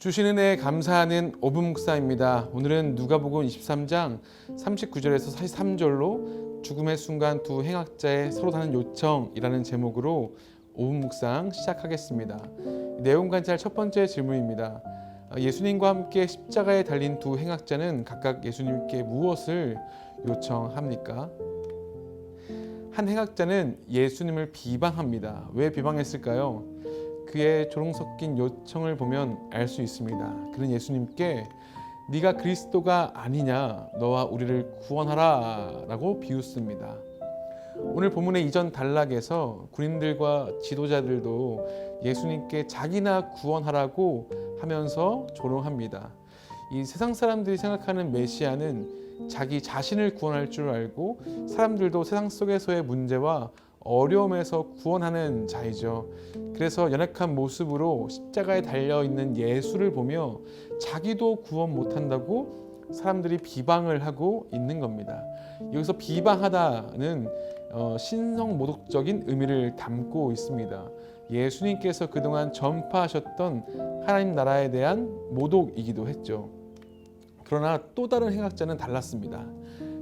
주시는 은혜에 감사하는 오분 묵상입니다. 오늘은 누가복음 23장 39절에서 43절로 죽음의 순간 두 행악자의 서로 다른 요청이라는 제목으로 오분 묵상 시작하겠습니다. 내용 관찰 첫 번째 질문입니다. 예수님과 함께 십자가에 달린 두 행악자는 각각 예수님께 무엇을 요청합니까? 한 행악자는 예수님을 비방합니다. 왜 비방했을까요? 그의 조롱 섞인 요청을 보면 알 수 있습니다. 그는 예수님께 네가 그리스도가 아니냐, 너와 우리를 구원하라 라고 비웃습니다. 오늘 본문의 이전 단락에서 군인들과 지도자들도 예수님께 자기나 구원하라고 하면서 조롱합니다. 이 세상 사람들이 생각하는 메시아는 자기 자신을 구원할 줄 알고 사람들도 세상 속에서의 문제와 어려움에서 구원하는 자이죠. 그래서 연약한 모습으로 십자가에 달려있는 예수를 보며 자기도 구원 못한다고 사람들이 비방을 하고 있는 겁니다. 여기서 비방하다는 신성모독적인 의미를 담고 있습니다. 예수님께서 그동안 전파하셨던 하나님 나라에 대한 모독이기도 했죠. 그러나 또 다른 행악자는 달랐습니다.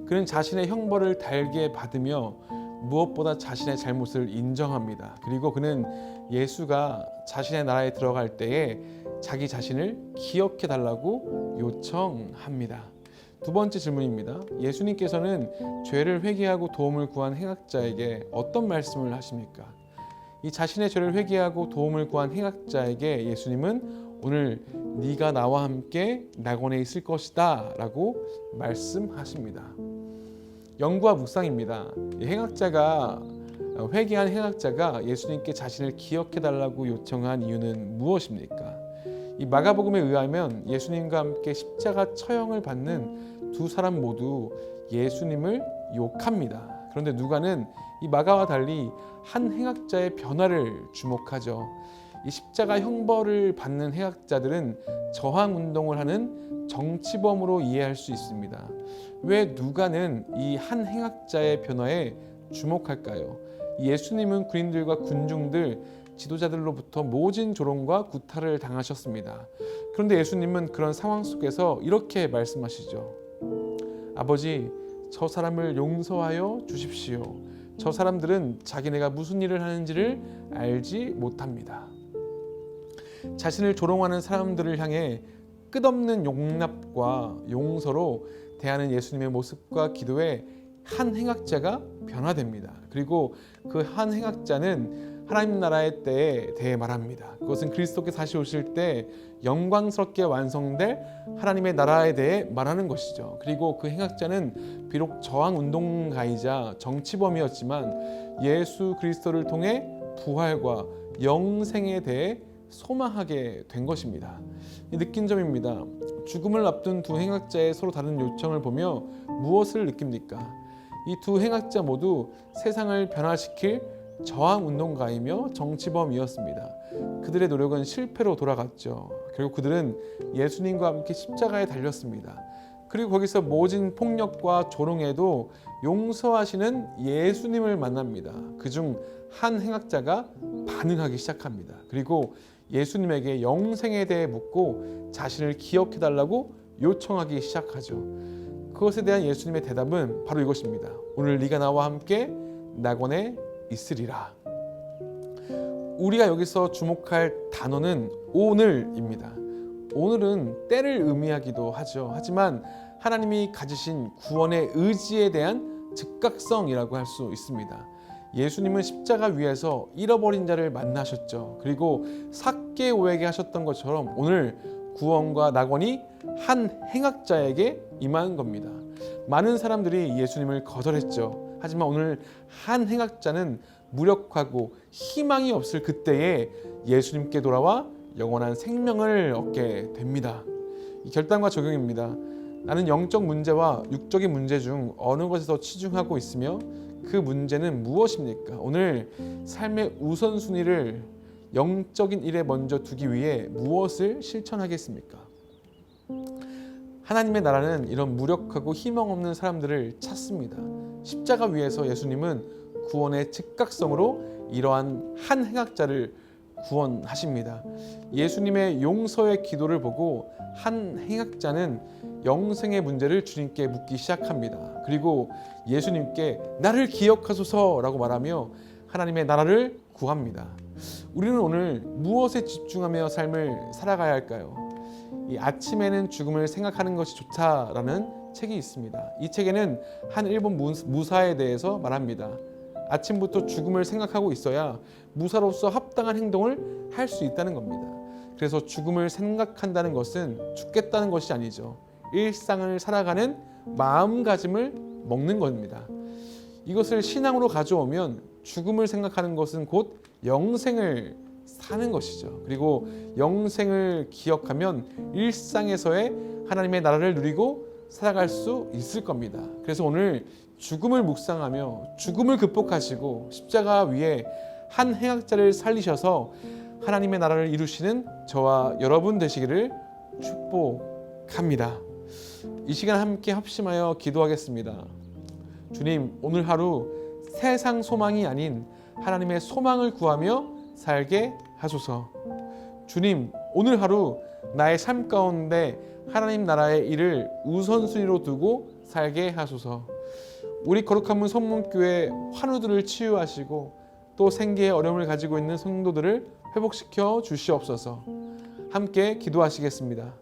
그는 자신의 형벌을 달게 받으며 무엇보다 자신의 잘못을 인정합니다. 그리고 그는 예수가 자신의 나라에 들어갈 때에 자기 자신을 기억해 달라고 요청합니다. 두 번째 질문입니다. 예수님께서는 죄를 회개하고 도움을 구한 행악자에게 어떤 말씀을 하십니까? 이 자신의 죄를 회개하고 도움을 구한 행악자에게 예수님은 오늘 네가 나와 함께 낙원에 있을 것이다 라고 말씀하십니다. 영과 묵상입니다. 회개한 행악자가 예수님께 자신을 기억해달라고 요청한 이유는 무엇입니까? 이 마가복음에 의하면 예수님과 함께 십자가 처형을 받는 두 사람 모두 예수님을 욕합니다. 그런데 누가는 이 마가와 달리 한 행악자의 변화를 주목하죠. 이 십자가 형벌을 받는 행악자들은 저항 운동을 하는 정치범으로 이해할 수 있습니다. 왜 누가는 이 한 행악자의 변화에 주목할까요? 예수님은 군인들과 군중들, 지도자들로부터 모진 조롱과 구타를 당하셨습니다. 그런데 예수님은 그런 상황 속에서 이렇게 말씀하시죠. 아버지, 저 사람을 용서하여 주십시오. 저 사람들은 자기네가 무슨 일을 하는지를 알지 못합니다. 자신을 조롱하는 사람들을 향해 끝없는 용납과 용서로 대하는 예수님의 모습과 기도에 한 행악자가 변화됩니다. 그리고 그 한 행악자는 하나님 나라의 때에 대해 말합니다. 그것은 그리스도께서 다시 오실 때 영광스럽게 완성될 하나님의 나라에 대해 말하는 것이죠. 그리고 그 행악자는 비록 저항 운동가이자 정치범이었지만 예수 그리스도를 통해 부활과 영생에 대해 소망하게 된 것입니다. 느낀 점입니다. 죽음을 앞둔 두 행악자의 서로 다른 요청을 보며 무엇을 느낍니까? 이 두 행악자 모두 세상을 변화시킬 저항 운동가이며 정치범이었습니다. 그들의 노력은 실패로 돌아갔죠. 결국 그들은 예수님과 함께 십자가에 달렸습니다. 그리고 거기서 모진 폭력과 조롱에도 용서하시는 예수님을 만납니다. 그중 한 행악자가 반응하기 시작합니다. 그리고 예수님에게 영생에 대해 묻고 자신을 기억해달라고 요청하기 시작하죠. 그것에 대한 예수님의 대답은 바로 이것입니다. 오늘 네가 나와 함께 낙원에 있으리라. 우리가 여기서 주목할 단어는 오늘입니다. 오늘은 때를 의미하기도 하죠. 하지만 하나님이 가지신 구원의 의지에 대한 즉각성이라고 할 수 있습니다. 예수님은 십자가 위에서 잃어버린 자를 만나셨죠. 그리고 삭개오에게 하셨던 것처럼 오늘 구원과 낙원이 한 행악자에게 임한 겁니다. 많은 사람들이 예수님을 거절했죠. 하지만 오늘 한 행악자는 무력하고 희망이 없을 그때에 예수님께 돌아와 영원한 생명을 얻게 됩니다. 이 결단과 적용입니다. 나는 영적 문제와 육적인 문제 중 어느 것에 더 치중하고 있으며 그 문제는 무엇입니까? 오늘 삶의 우선순위를 영적인 일에 먼저 두기 위해 무엇을 실천하겠습니까? 하나님의 나라는 이런 무력하고 희망 없는 사람들을 찾습니다. 십자가 위에서 예수님은 구원의 즉각성으로 이러한 한 행악자를 구원하십니다. 예수님의 용서의 기도를 보고 한 행악자는 영생의 문제를 주님께 묻기 시작합니다. 그리고 예수님께 나를 기억하소서라고 말하며 하나님의 나라를 구합니다. 우리는 오늘 무엇에 집중하며 삶을 살아가야 할까요? 이 아침에는 죽음을 생각하는 것이 좋다라는 책이 있습니다. 이 책에는 한 일본 무사에 대해서 말합니다. 아침부터 죽음을 생각하고 있어야 무사로서 합당한 행동을 할 수 있다는 겁니다. 그래서 죽음을 생각한다는 것은 죽겠다는 것이 아니죠. 일상을 살아가는 마음가짐을 먹는 겁니다. 이것을 신앙으로 가져오면 죽음을 생각하는 것은 곧 영생을 사는 것이죠. 그리고 영생을 기억하면 일상에서의 하나님의 나라를 누리고 살아갈 수 있을 겁니다. 그래서 오늘 죽음을 묵상하며 죽음을 극복하시고 십자가 위에 한 행악자를 살리셔서 하나님의 나라를 이루시는 저와 여러분 되시기를 축복합니다. 이 시간 함께 합심하여 기도하겠습니다. 주님, 오늘 하루 세상 소망이 아닌 하나님의 소망을 구하며 살게 하소서. 주님, 오늘 하루 나의 삶 가운데 하나님 나라의 일을 우선순위로 두고 살게 하소서. 우리 거룩한 문 성문교회 환우들을 치유하시고 또 생계의 어려움을 가지고 있는 성도들을 회복시켜 주시옵소서. 함께 기도하시겠습니다.